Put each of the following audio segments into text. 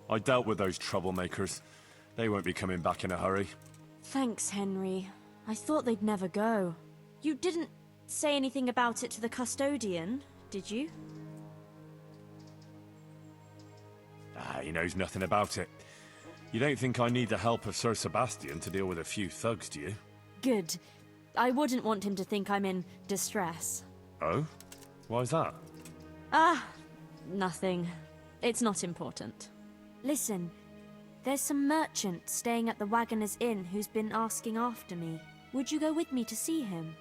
I dealt with those troublemakers. They won't be coming back in a hurry. Thanks, Henry. I thought they'd never go. You didn't say anything about it to the custodian, did you? He knows nothing about it. You don't think I need the help of Sir Sebastian to deal with a few thugs, do you? Good. I wouldn't want him to think I'm in distress. Oh? Why's that? Nothing. It's not important. Listen, there's some merchant staying at the Wagoner's Inn who's been asking after me. Would you go with me to see him?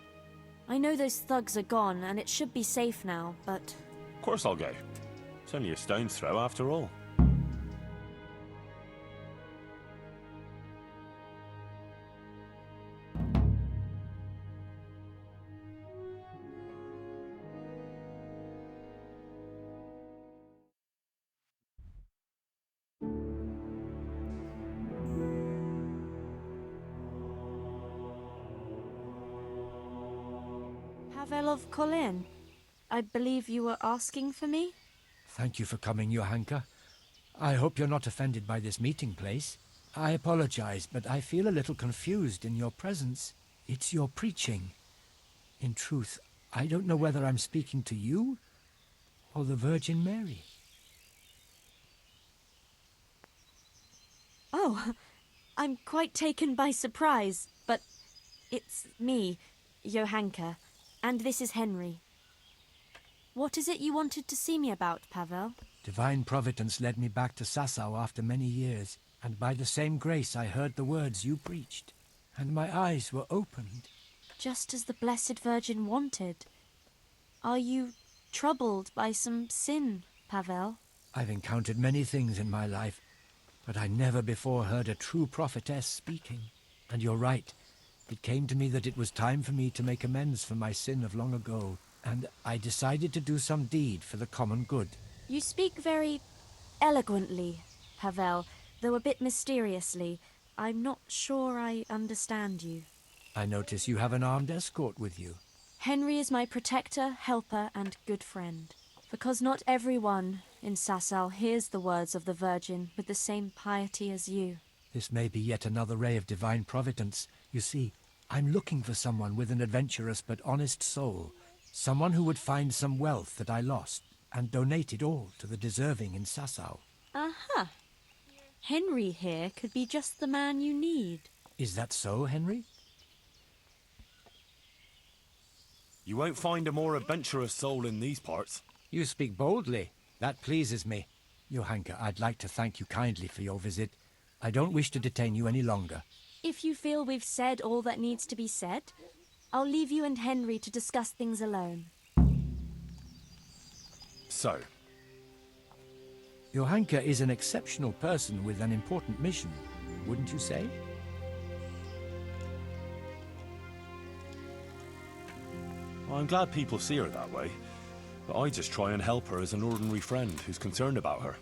I know those thugs are gone and it should be safe now, but... Of course I'll go. It's only a stone's throw after all. Pavel of Kolin, I believe you were asking for me? Thank you for coming, Johanka. I hope you're not offended by this meeting place. I apologize, but I feel a little confused in your presence. It's your preaching. In truth, I don't know whether I'm speaking to you or the Virgin Mary. Oh, I'm quite taken by surprise, but it's me, Johanka, and this is Henry. What is it you wanted to see me about, Pavel? Divine Providence led me back to Sasau after many years, and by the same grace I heard the words you preached, and my eyes were opened. Just as the Blessed Virgin wanted. Are you troubled by some sin, Pavel? I've encountered many things in my life, but I never before heard a true prophetess speaking. And you're right. It came to me that it was time for me to make amends for my sin of long ago, and I decided to do some deed for the common good. You speak very eloquently, Pavel, though a bit mysteriously. I'm not sure I understand you. I notice you have an armed escort with you. Henry is my protector, helper, and good friend. Because not everyone in Sasau hears the words of the Virgin with the same piety as you. This may be yet another ray of divine providence. You see, I'm looking for someone with an adventurous but honest soul. Someone who would find some wealth that I lost and donate it all to the deserving in Sasau. Aha! Henry here could be just the man you need. Is that so, Henry? You won't find a more adventurous soul in these parts. You speak boldly. That pleases me. Johanka, I'd like to thank you kindly for your visit. I don't wish to detain you any longer. If you feel we've said all that needs to be said, I'll leave you and Henry to discuss things alone. So, Johanka is an exceptional person with an important mission, wouldn't you say? I'm glad people see her that way, but I just try and help her as an ordinary friend who's concerned about her.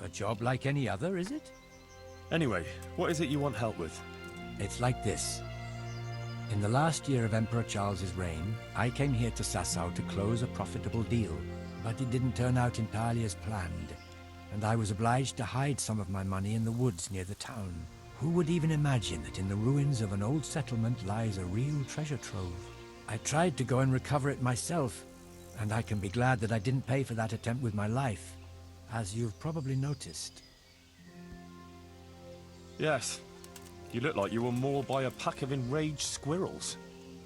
A job like any other, is it? Anyway, what is it you want help with? It's like this. In the last year of Emperor Charles's reign, I came here to Sasau to close a profitable deal, but it didn't turn out entirely as planned, and I was obliged to hide some of my money in the woods near the town. Who would even imagine that in the ruins of an old settlement lies a real treasure trove? I tried to go and recover it myself, and I can be glad that I didn't pay for that attempt with my life, as you've probably noticed. Yes. You look like you were mauled by a pack of enraged squirrels.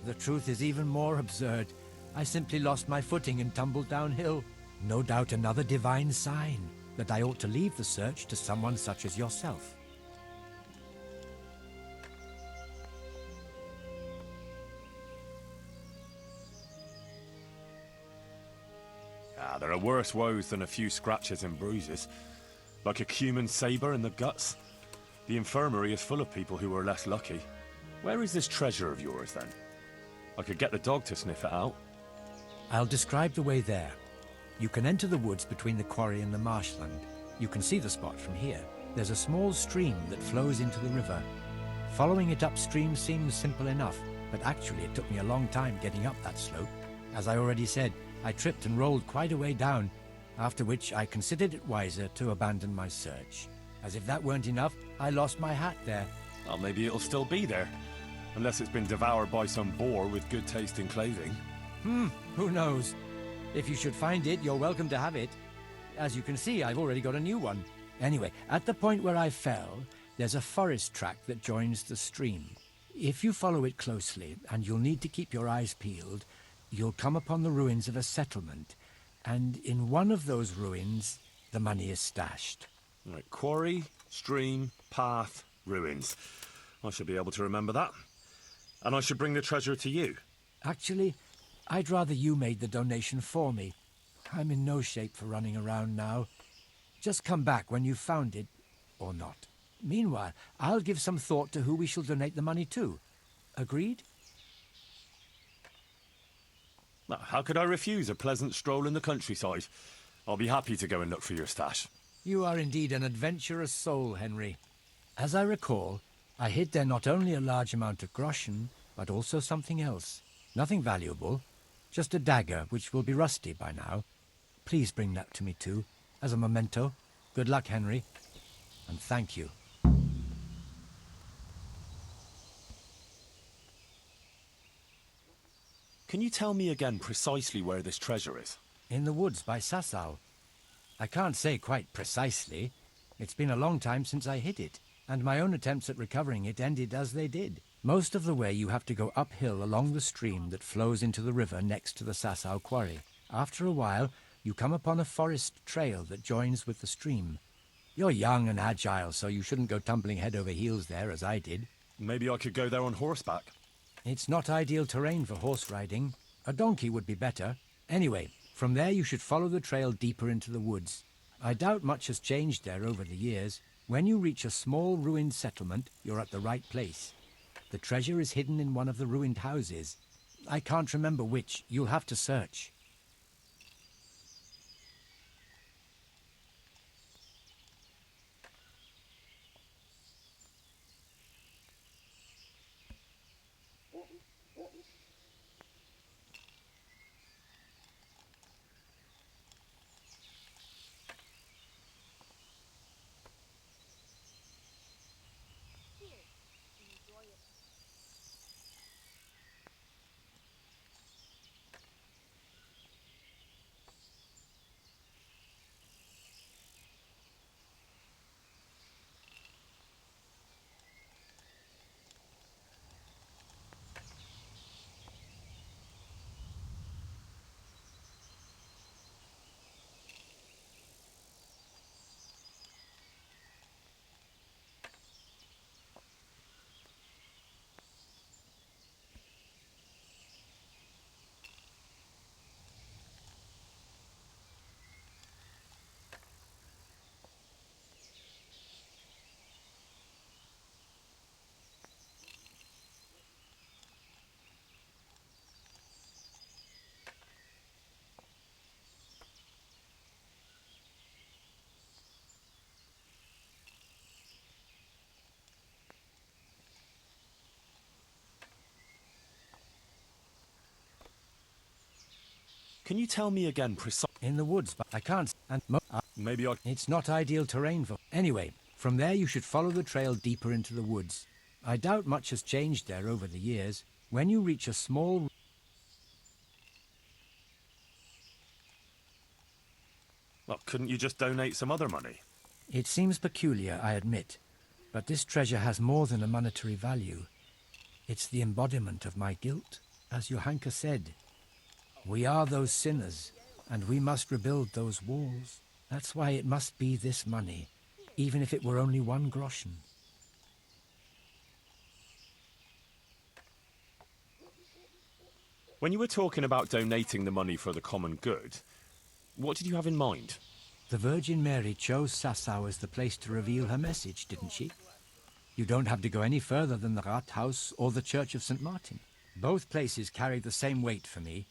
The truth is even more absurd. I simply lost my footing and tumbled downhill. No doubt another divine sign that I ought to leave the search to someone such as yourself. There are worse woes than a few scratches and bruises. Like a human saber in the guts. The infirmary is full of people who are less lucky. Where is this treasure of yours, then? I could get the dog to sniff it out. I'll describe the way there. You can enter the woods between the quarry and the marshland. You can see the spot from here. There's a small stream that flows into the river. Following it upstream seems simple enough, but actually it took me a long time getting up that slope. As I already said, I tripped and rolled quite a way down, after which I considered it wiser to abandon my search. As if that weren't enough, I lost my hat there. Well, maybe it'll still be there. Unless it's been devoured by some boar with good tasting clothing. Who knows? If you should find it, you're welcome to have it. As you can see, I've already got a new one. Anyway, at the point where I fell, there's a forest track that joins the stream. If you follow it closely, and you'll need to keep your eyes peeled, you'll come upon the ruins of a settlement. And in one of those ruins, the money is stashed. Right, quarry, stream, path, ruins. I should be able to remember that. And I should bring the treasure to you. Actually, I'd rather you made the donation for me. I'm in no shape for running around now. Just come back when you've found it, or not. Meanwhile, I'll give some thought to who we shall donate the money to. Agreed? Well, how could I refuse a pleasant stroll in the countryside? I'll be happy to go and look for your stash. You are indeed an adventurous soul, Henry. As I recall, I hid there not only a large amount of groschen, but also something else. Nothing valuable, just a dagger which will be rusty by now. Please bring that to me too, as a memento. Good luck, Henry, and thank you. Can you tell me again precisely where this treasure is? In the woods by Sasau. I can't say quite precisely. It's been a long time since I hit it, and my own attempts at recovering it ended as they did. Most of the way you have to go uphill along the stream that flows into the river next to the Sasau quarry. After a while, you come upon a forest trail that joins with the stream. You're young and agile, so you shouldn't go tumbling head over heels there as I did. Maybe I could go there on horseback. It's not ideal terrain for horse riding. A donkey would be better. Anyway, from there you should follow the trail deeper into the woods. I doubt much has changed there over the years. When you reach a small ruined settlement, you're at the right place. The treasure is hidden in one of the ruined houses. I can't remember which. You'll have to search. Can you tell me again precisely? In the woods, but I can't. And Maybe I... it's not ideal terrain for... Anyway, from there you should follow the trail deeper into the woods. I doubt much has changed there over the years. When you reach a small... Well, couldn't you just donate some other money? It seems peculiar, I admit, but this treasure has more than a monetary value. It's the embodiment of my guilt, as Johanka said. We are those sinners, and we must rebuild those walls. That's why it must be this money, even if it were only 1 groschen. When you were talking about donating the money for the common good, what did you have in mind? The Virgin Mary chose Sasau as the place to reveal her message, didn't she? You don't have to go any further than the Rathaus or the Church of St. Martin. Both places carry the same weight for me.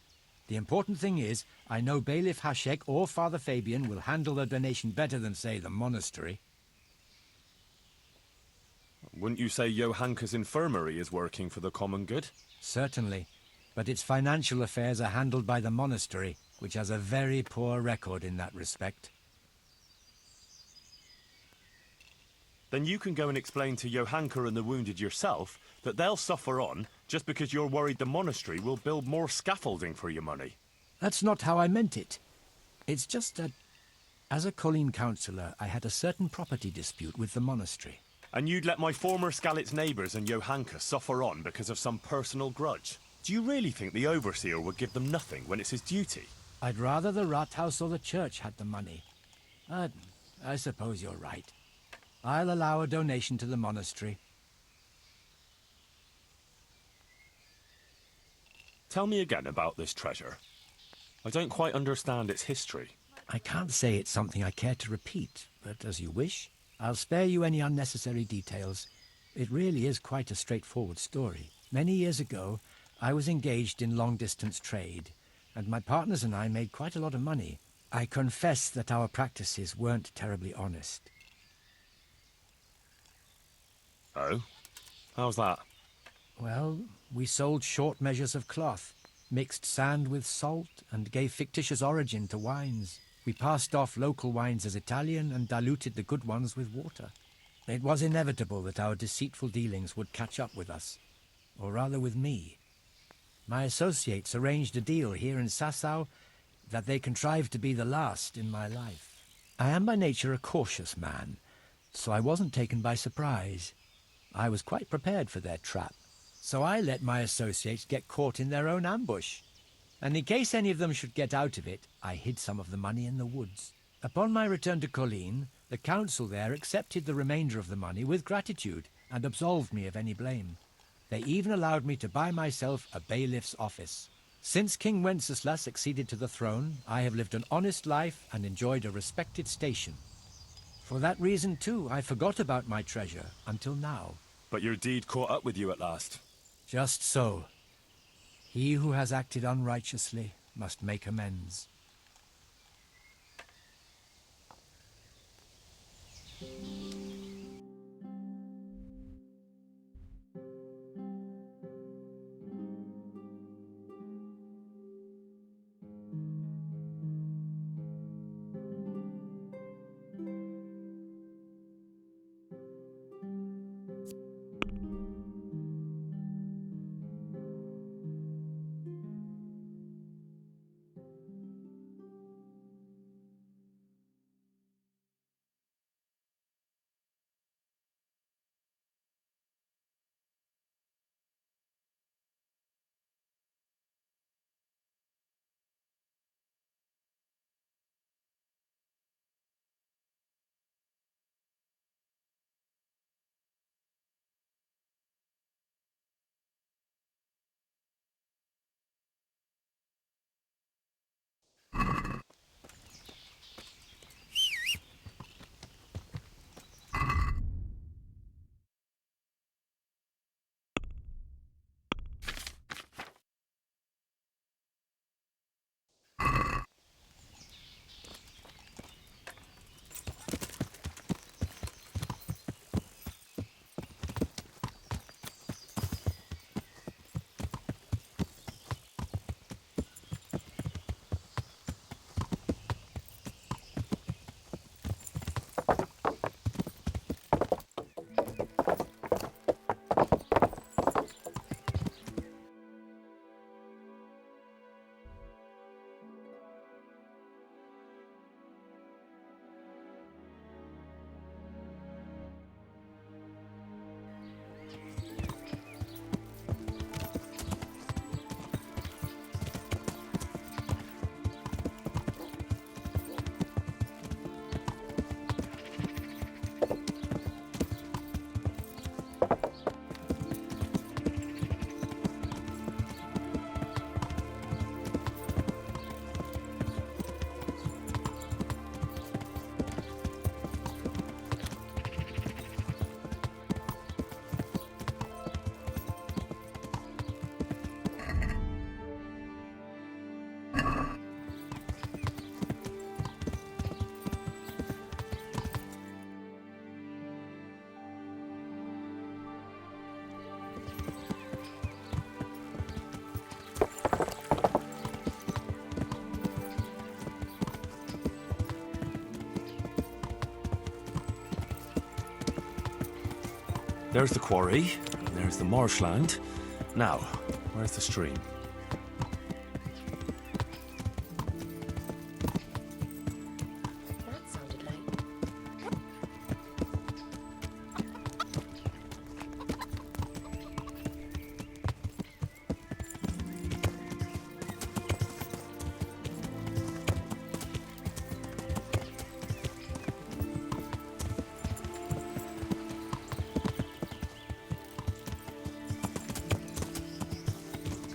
The important thing is, I know Bailiff Hašek or Father Fabian will handle the donation better than, say, the monastery. Wouldn't you say Johanka's infirmary is working for the common good? Certainly, but its financial affairs are handled by the monastery, which has a very poor record in that respect. then you can go and explain to Johanka and the wounded yourself that they'll suffer on just because you're worried the monastery will build more scaffolding for your money. That's not how I meant it. It's just that, as a Kolin councillor, I had a certain property dispute with the monastery. And you'd let my former Skalitz neighbours and Johanka suffer on because of some personal grudge? Do you really think the overseer would give them nothing when it's his duty? I'd rather the Rathaus or the church had the money. But I suppose you're right. I'll allow a donation to the monastery. Tell me again about this treasure. I don't quite understand its history. I can't say it's something I care to repeat, but as you wish, I'll spare you any unnecessary details. It really is quite a straightforward story. Many years ago, I was engaged in long-distance trade, and my partners and I made quite a lot of money. I confess that our practices weren't terribly honest. Oh? How's that? Well, we sold short measures of cloth, mixed sand with salt, and gave fictitious origin to wines. We passed off local wines as Italian and diluted the good ones with water. It was inevitable that our deceitful dealings would catch up with us, or rather with me. My associates arranged a deal here in Sasau that they contrived to be the last in my life. I am by nature a cautious man, so I wasn't taken by surprise. I was quite prepared for their trap. So I let my associates get caught in their own ambush. And in case any of them should get out of it, I hid some of the money in the woods. Upon my return to Kolin, the council there accepted the remainder of the money with gratitude and absolved me of any blame. They even allowed me to buy myself a bailiff's office. Since King Wenceslas succeeded to the throne, I have lived an honest life and enjoyed a respected station. For that reason, too, I forgot about my treasure until now. But your deed caught up with you at last. Just so. He who has acted unrighteously must make amends. There's the quarry, there's the marshland. Now, where's the stream? That sounded like...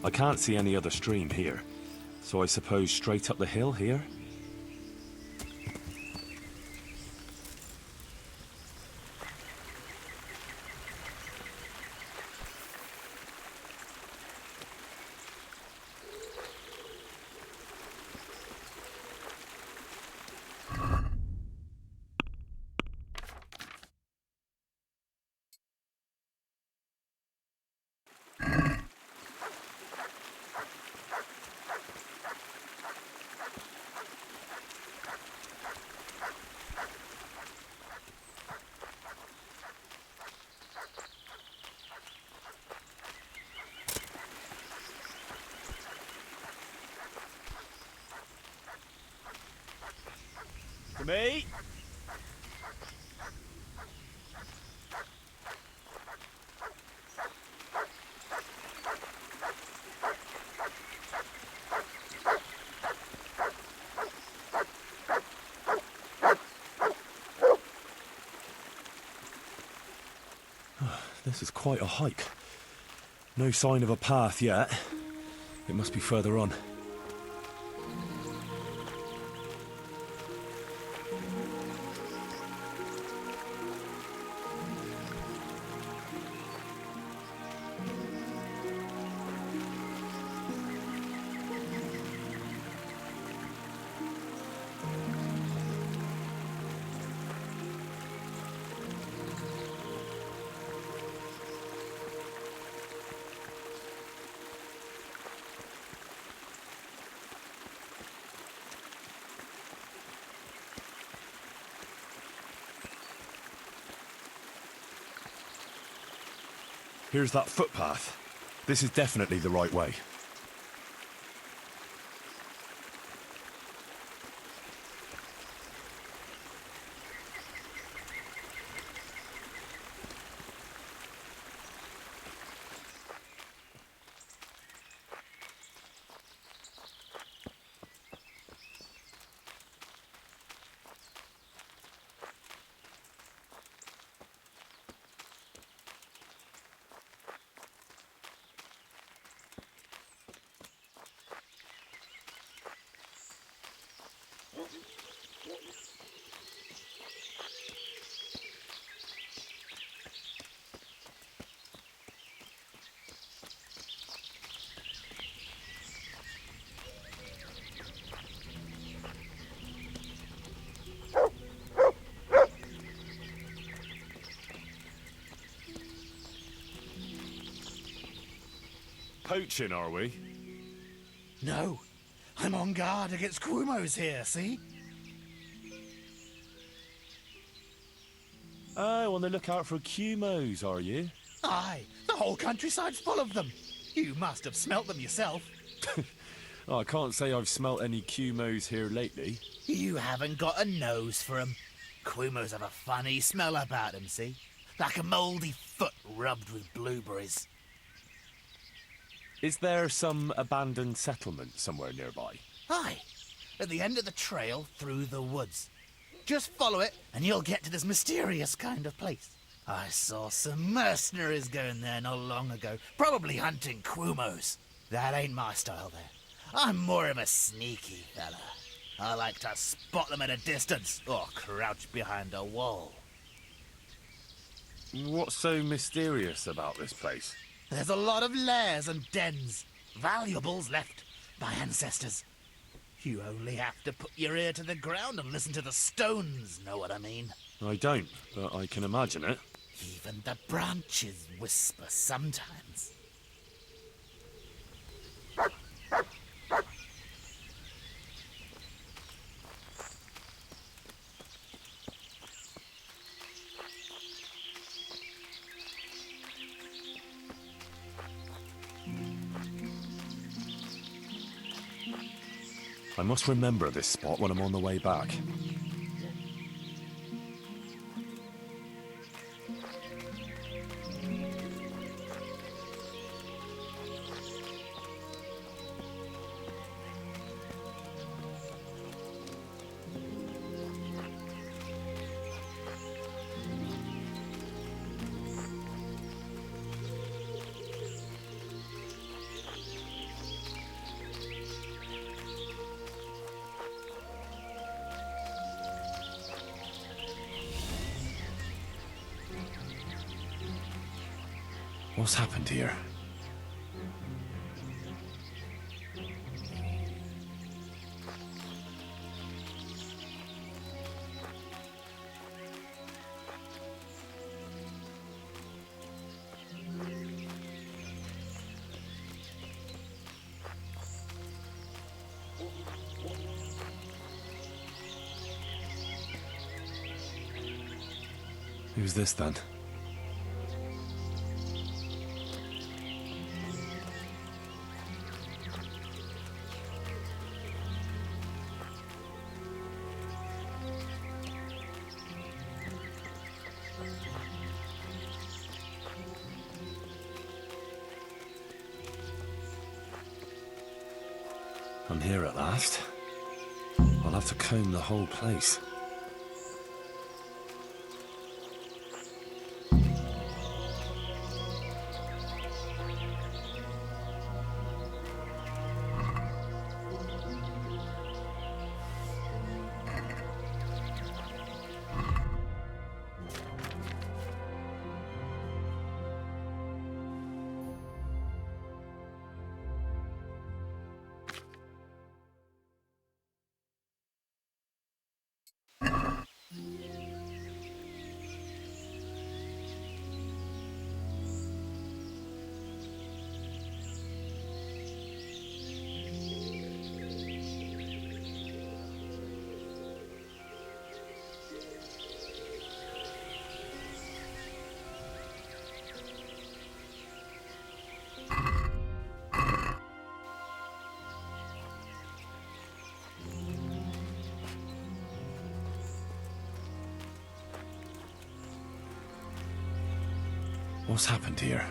I can't see any other stream here, so I suppose straight up the hill here? To me? This is quite a hike. No sign of a path yet. It must be further on. Here's that footpath. This is definitely the right way. Poaching, are we? No, I'm on guard against Quumos here, see? Oh, on the lookout for Cumos, are you? Aye, the whole countryside's full of them. You must have smelt them yourself. Oh, I can't say I've smelt any Cumos here lately. You haven't got a nose for 'em. Quumos have a funny smell about 'em, see? Like a mouldy foot rubbed with blueberries. Is there some abandoned settlement somewhere nearby? Aye, at the end of the trail through the woods. Just follow it and you'll get to this mysterious kind of place. I saw some mercenaries going there not long ago, probably hunting Quumos. That ain't my style there. I'm more of a sneaky fella. I like to spot them at a distance or crouch behind a wall. What's so mysterious about this place? There's a lot of lairs and dens, valuables left by ancestors. You only have to put your ear to the ground and listen to the stones, know what I mean? I don't, but I can imagine it. Even the branches whisper sometimes. I must remember this spot when I'm on the way back. What's happened here? Who's this then? I'm here at last. I'll have to comb the whole place. What's happened here?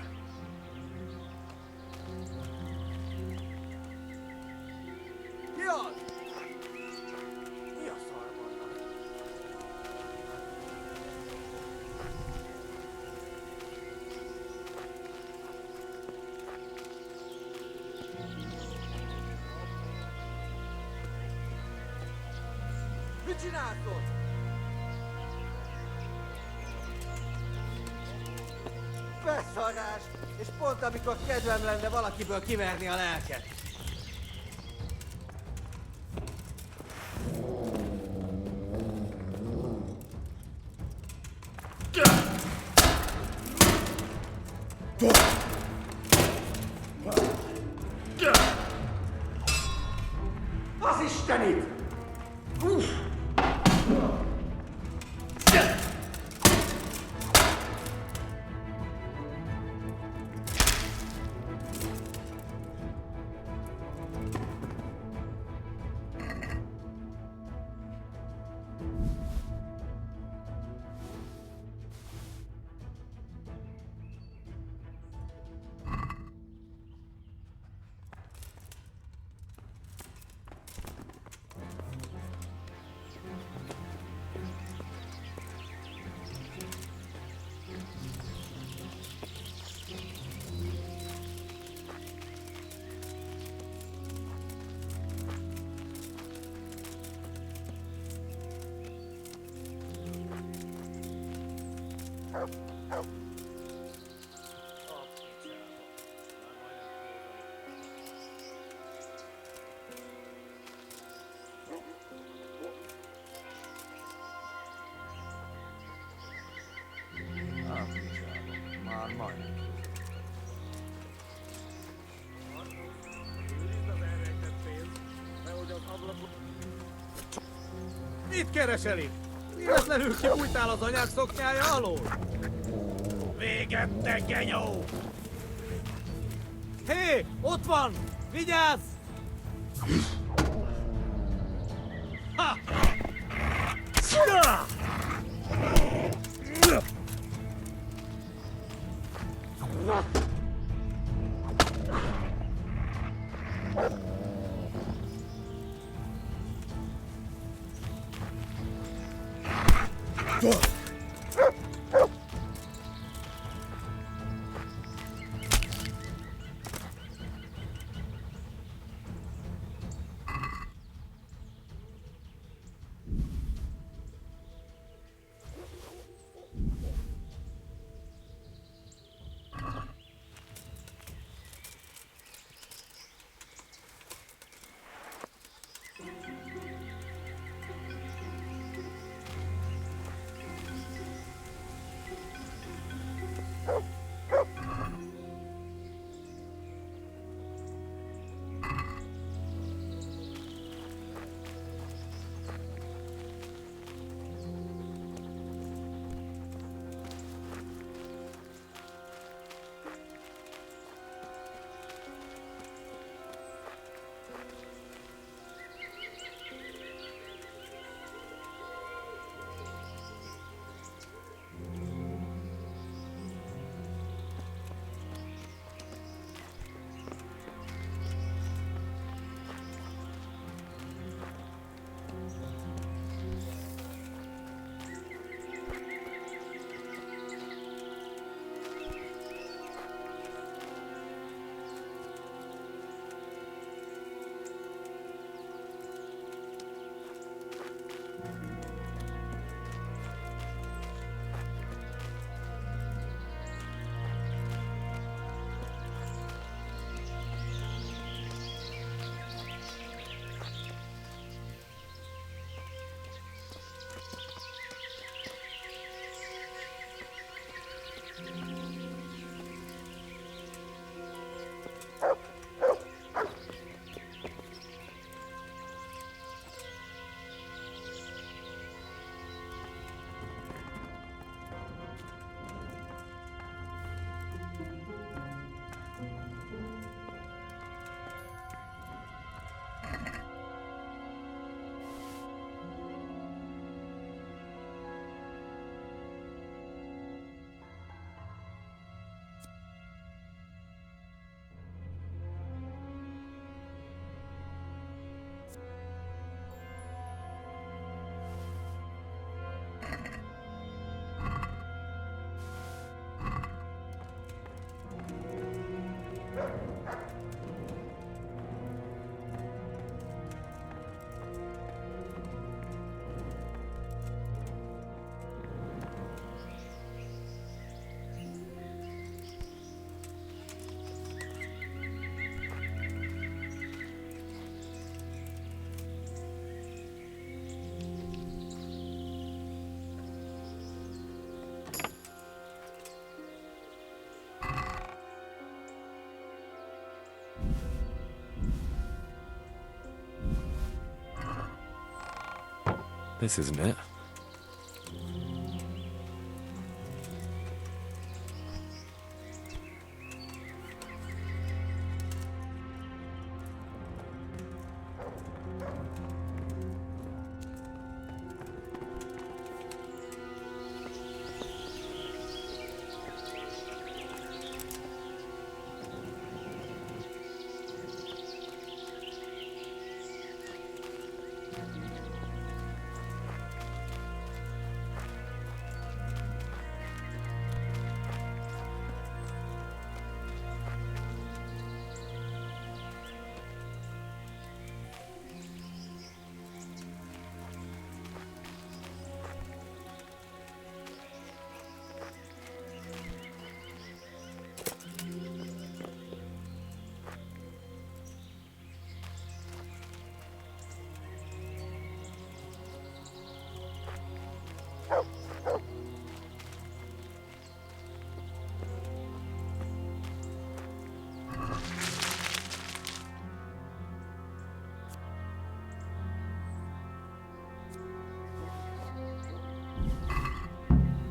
Mit csináltad? Beszarás! És pont amikor kedvem lenne valakiből kiverni a lelket. Az Istenit! Már majdnem. Mit keresel itt? Véletlenül kibújtál az anyák szoknyája alól? Véget te, genyó! Hé, ott van! Vigyázz! This isn't it.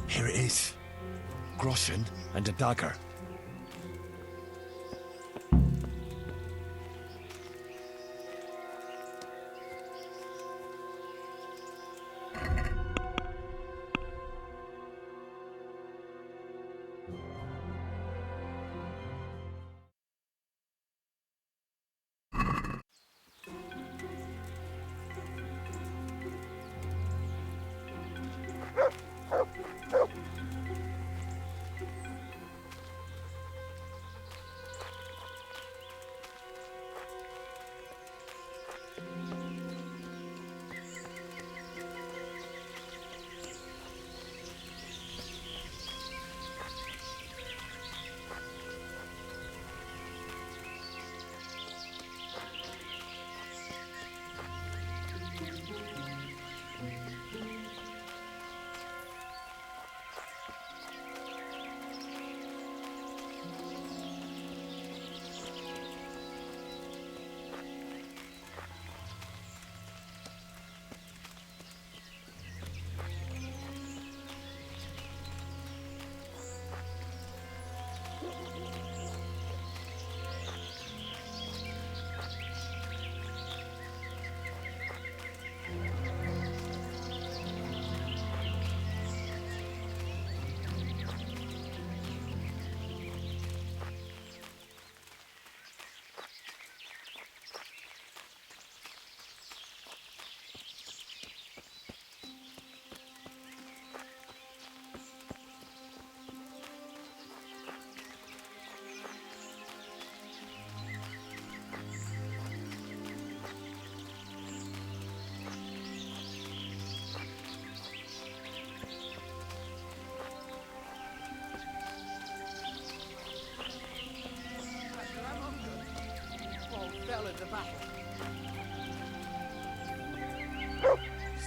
Here it is. Groschen and a dagger.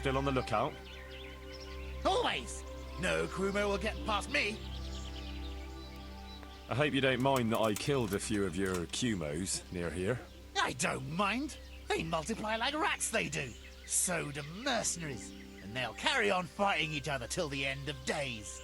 Still on the lookout? Always! No crewman will get past me. I hope you don't mind that I killed a few of your Cumos near here. I don't mind. They multiply like rats, they do. So do mercenaries. And they'll carry on fighting each other till the end of days.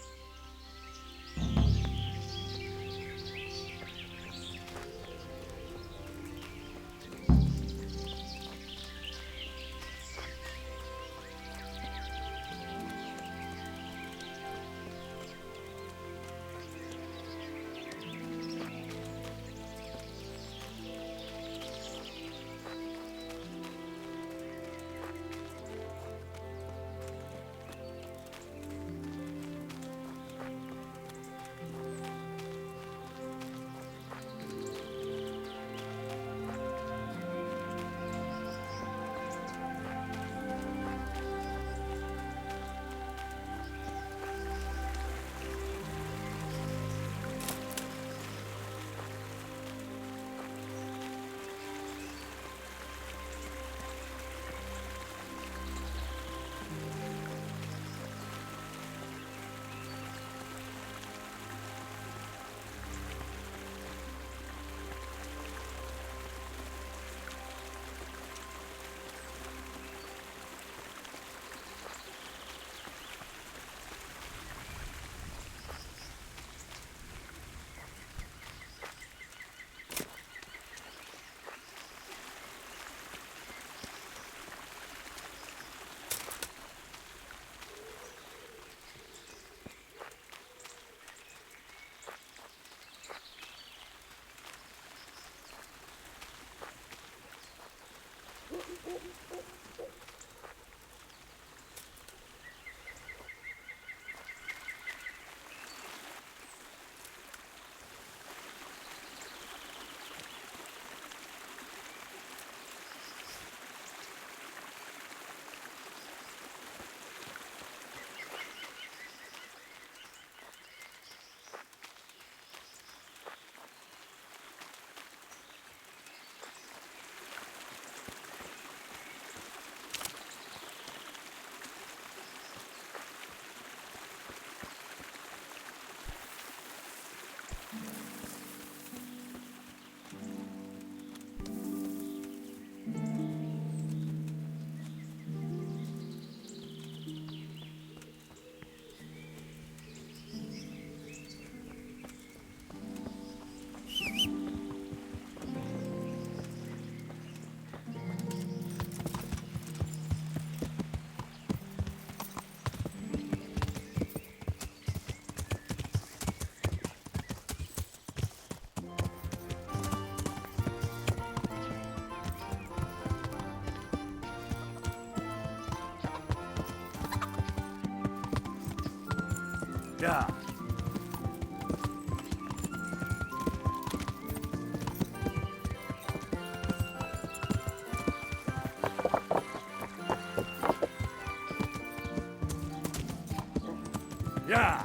Yeah. Yeah.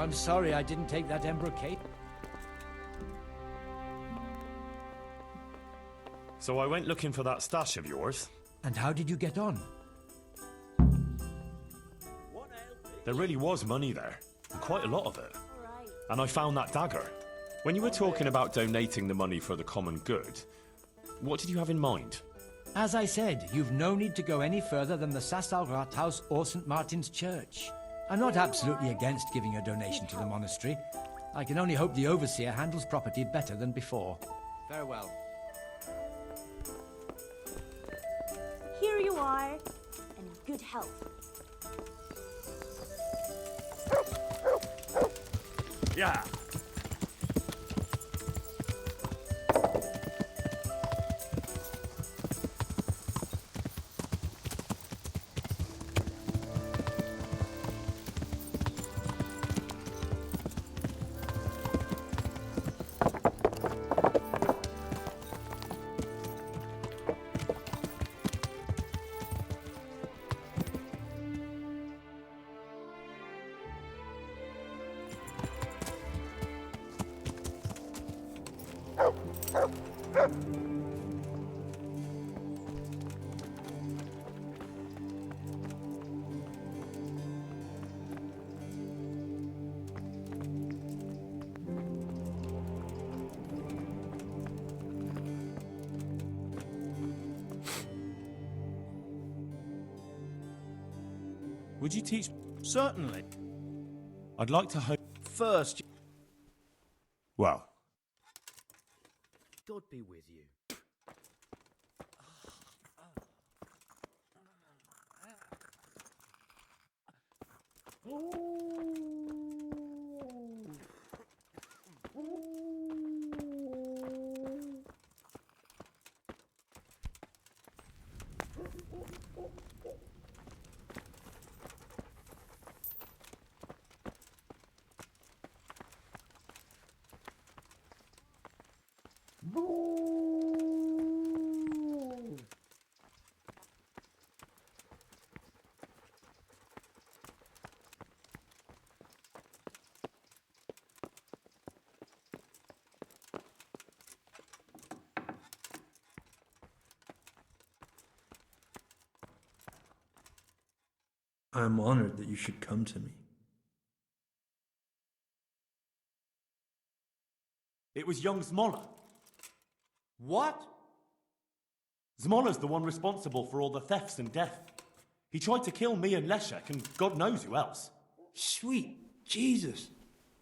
I'm sorry I didn't take that Emperor cape. So I went looking for that stash of yours. And how did you get on? What ails thee? There really was money there, and quite a lot of it. And I found that dagger. When you were talking about donating the money for the common good, what did you have in mind? As I said, you've no need to go any further than the Sasau Rathaus or St. Martin's Church. I'm not absolutely against giving a donation to the monastery. I can only hope the overseer handles property better than before. Farewell. Here you are, and in good health. Yeah. Would you teach? Certainly. I'd like to hope. First, Well, God be with you. I am honored that you should come to me. it was young Zmola. What? Zmola's the one responsible for all the thefts and death. He tried to kill me and Leszek, and God knows who else. Sweet Jesus.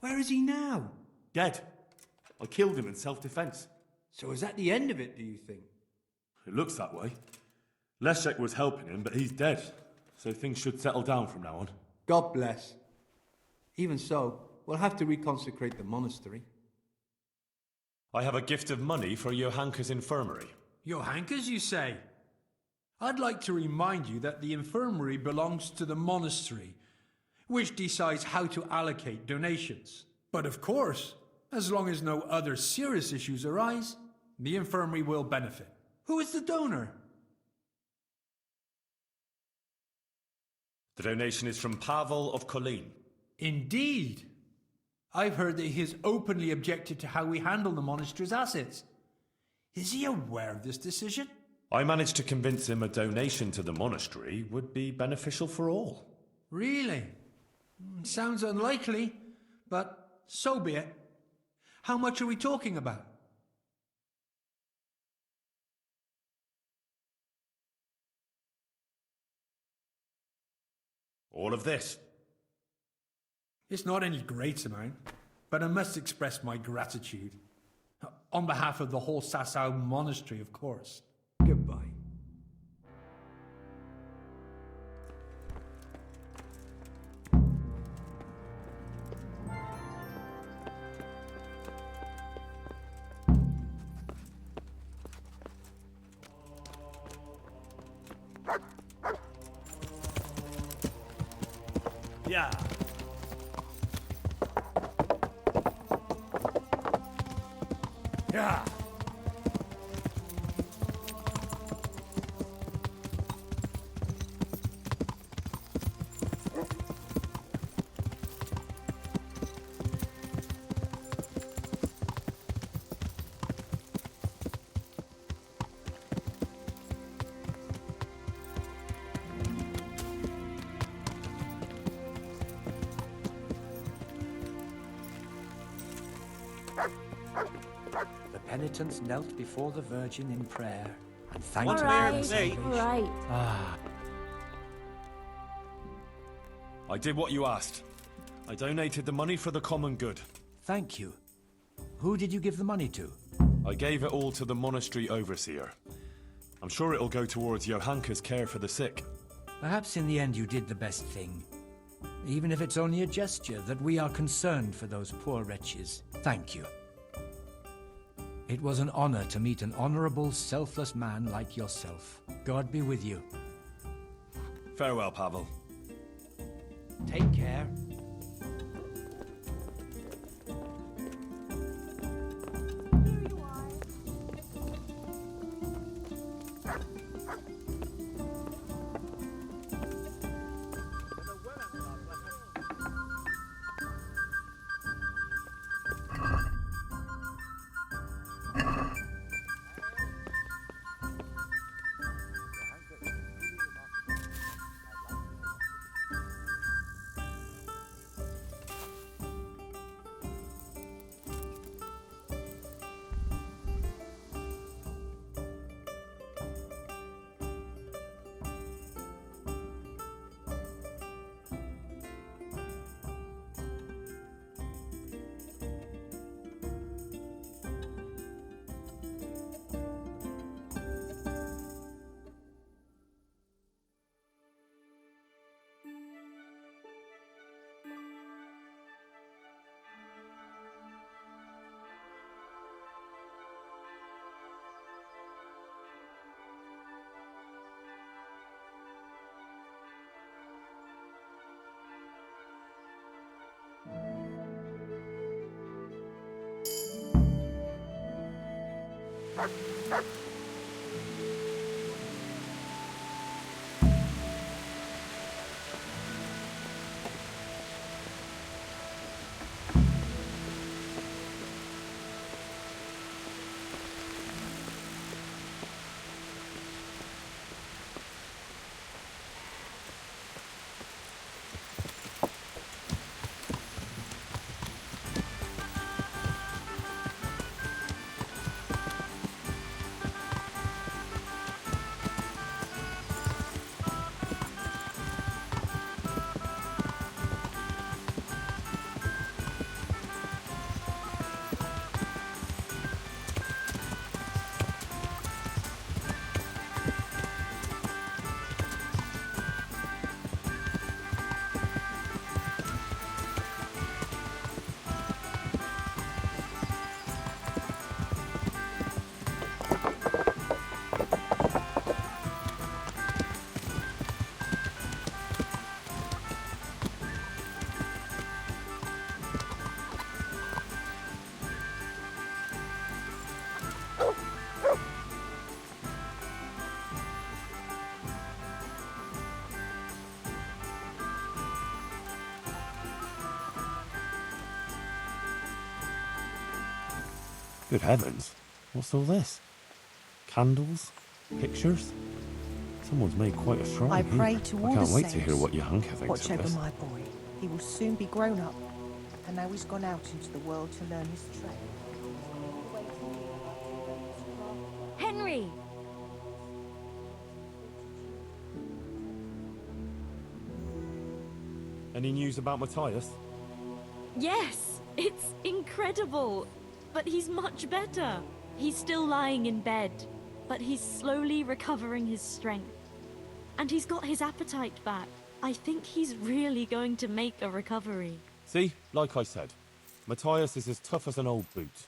Where is he now? Dead. I killed him in self-defense. So is that the end of it, do you think? It looks that way. Leszek was helping him, but he's dead. So things should settle down from now on. God bless. Even so, we'll have to reconsecrate the monastery. I have a gift of money for Johanka's infirmary. Johanka's, you say? I'd like to remind you that the infirmary belongs to the monastery, which decides how to allocate donations. But of course, as long as no other serious issues arise, the infirmary will benefit. Who is the donor? The donation is from Pavel of Kolin. Indeed. I've heard that he has openly objected to how we handle the monastery's assets. Is he aware of this decision? I managed to convince him a donation to the monastery would be beneficial for all. Really? Sounds unlikely, but so be it. How much are we talking about? All of this. It's not any great amount, but I must express my gratitude. On behalf of the whole Sasau monastery, of course. Goodbye. Yeah. Yeah. penitents knelt before the Virgin in prayer and thanked One her man for their say- salvation. Right. Ah, I did what you asked. I donated the money for the common good. thank you. Who did you give the money to? I gave it all to the monastery overseer. I'm sure it'll go towards Johanka's care for the sick. Perhaps in the end you did the best thing. Even if it's only a gesture that we are concerned for those poor wretches. Thank you. It was an honor to meet an honorable, selfless man like yourself. God be with you. Farewell, Pavel. Take care. Good heavens. What's all this? Candles? Pictures? Someone's made quite a shrine I here. pray to all I can't the wait to hear saints. what Johanka thinks Watch of over this. my boy. He will soon be grown up, and now he's gone out into the world to learn his trade. Henry! Any news about Matthias? Yes! It's incredible! But he's much better. He's still lying in bed, but he's slowly recovering his strength. And he's got his appetite back. I think he's really going to make a recovery. See, like I said, Matthias is as tough as an old boot.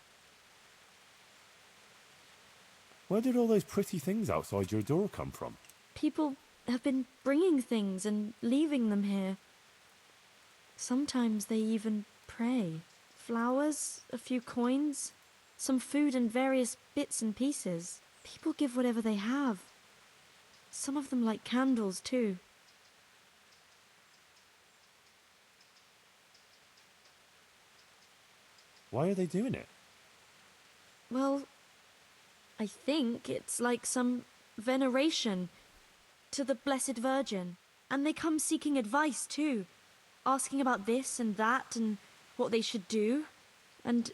Where did all those pretty things outside your door come from? People have been bringing things and leaving them here. Sometimes they even pray. Flowers, a few coins, some food and various bits and pieces. People give whatever they have. Some of them light candles too. Why are they doing it? Well, I think it's like some veneration to the Blessed Virgin. And they come seeking advice too, asking about this and that and what they should do. And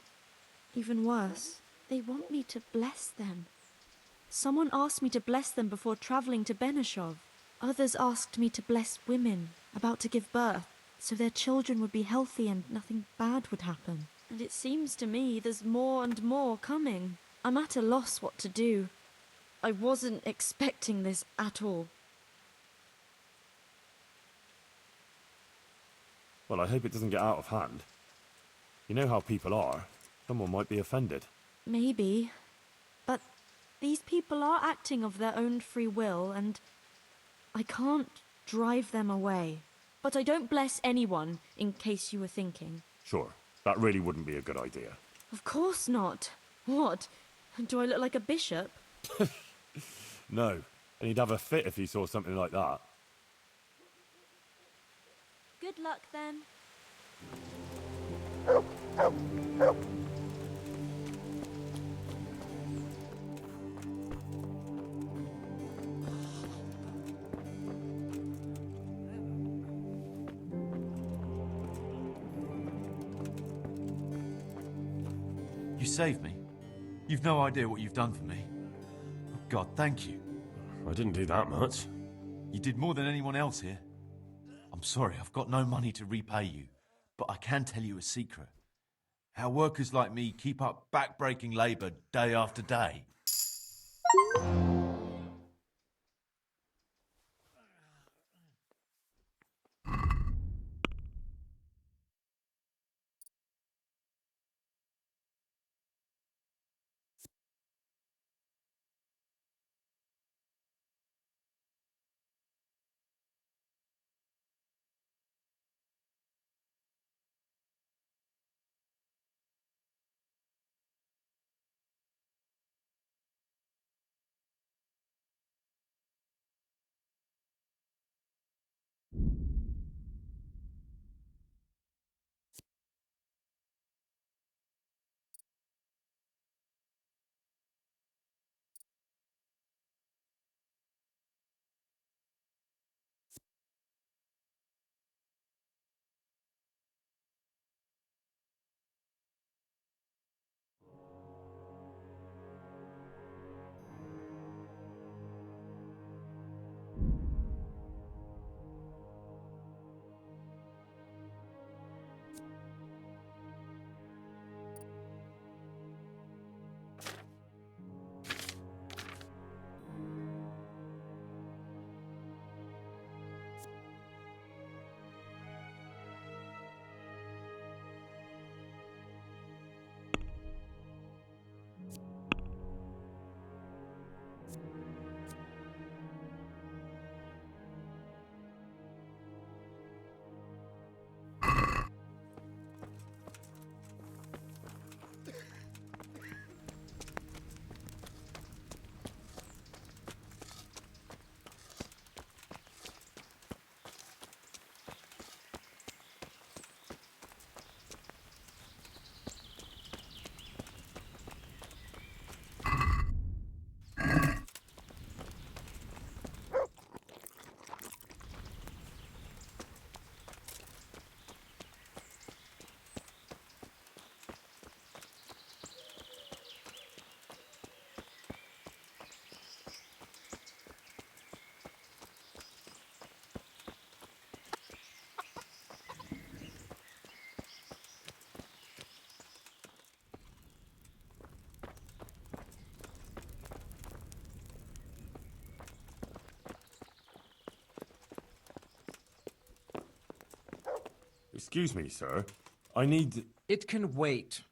even worse, They want me to bless them. Someone asked me to bless them before traveling to Benishov. Others asked me to bless women about to give birth, so their children would be healthy and nothing bad would happen. And it seems to me there's more and more coming. I'm at a loss what to do. I wasn't expecting this at all. Well, I hope it doesn't get out of hand. You know how people are. Someone might be offended. Maybe. But these people are acting of their own free will, and I can't drive them away. But I don't bless anyone, in case you were thinking. Sure, that really wouldn't be a good idea. Of course not. What? Do I look like a bishop? No, and he'd have a fit if he saw something like that. Good luck, then. You saved me. You've no idea what you've done for me. Oh, God, thank you. I didn't do that much. You did more than anyone else here. I'm sorry, I've got no money to repay you, but I can tell you a secret. How workers like me keep up back-breaking labour day after day. Excuse me, sir. I need... It can wait.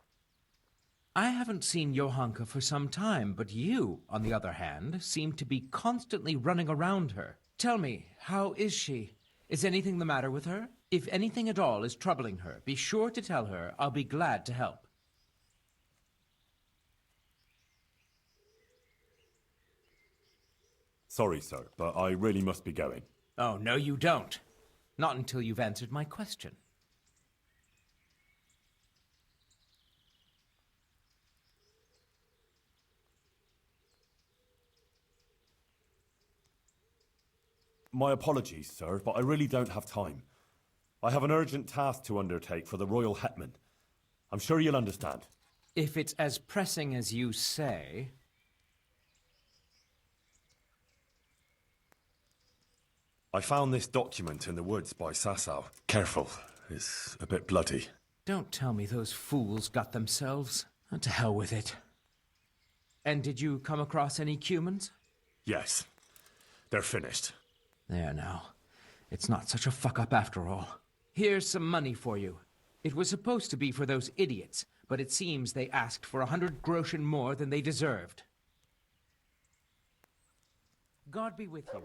I haven't seen Johanka for some time, but you, on the other hand, seem to be constantly running around her. Tell me, how is she? Is anything the matter with her? If anything at all is troubling her, be sure to tell her. I'll be glad to help. Sorry, sir, but I really must be going. Oh, no, you don't. Not until you've answered my question. My apologies, sir, but I really don't have time. I have an urgent task to undertake for the Royal Hetman. I'm sure you'll understand. If it's as pressing as you say... I found this document in the woods by Sasau. Careful, it's a bit bloody. Don't tell me those fools got themselves. Oh, to hell with it. And did you come across any Cumans? Yes. They're finished. There now. It's not such a fuck-up after all. Here's some money for you. It was supposed to be for those idiots, but it seems they asked for 100 groschen more than they deserved. God be with you.